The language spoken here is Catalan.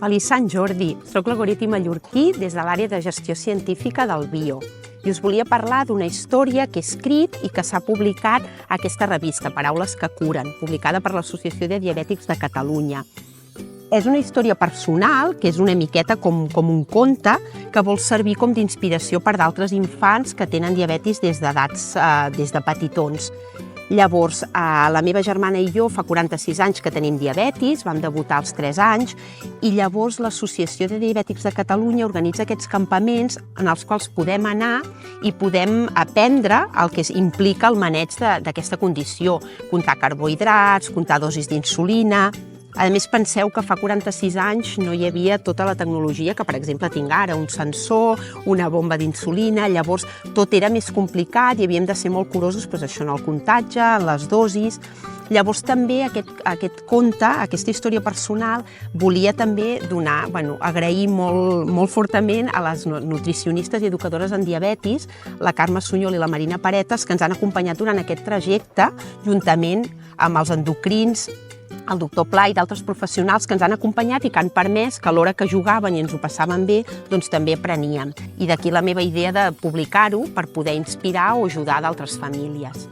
Feliç Sant Jordi! Soc la Goreti Mallorquí des de l'àrea de gestió científica del Bio i us volia parlar d'una història que he escrit i que s'ha publicat a aquesta revista, Paraules que curen, publicada per l'Associació de Diabètics de Catalunya. És una història personal, que és una miqueta com un conte, que vol servir com d'inspiració per d'altres infants que tenen diabetis des de petitons. Llavors, la meva germana i jo fa 46 anys que tenim diabetis, vam debutar als 3 anys, i llavors l'Associació de Diabètics de Catalunya organitza aquests campaments en els quals podem anar i podem aprendre el que implica el maneig d'aquesta condició, comptar carbohidrats, comptar dosis d'insulina. A més, penseu que fa 46 anys no hi havia tota la tecnologia que, per exemple, tinc ara, un sensor, una bomba d'insulina, llavors tot era més complicat i havíem de ser molt curosos això en el comptatge, en les dosis. Llavors també aquest conte, aquesta història personal, volia també agrair molt fortament a les nutricionistes i educadores en diabetis, la Carme Sunyol i la Marina Paretas, que ens han acompanyat durant aquest trajecte, juntament amb els endocrins, el doctor Pla i d'altres professionals que ens han acompanyat i que han permès que a l'hora que jugaven i ens ho passaven bé, doncs també apreníem. I d'aquí la meva idea de publicar-ho per poder inspirar o ajudar d'altres famílies.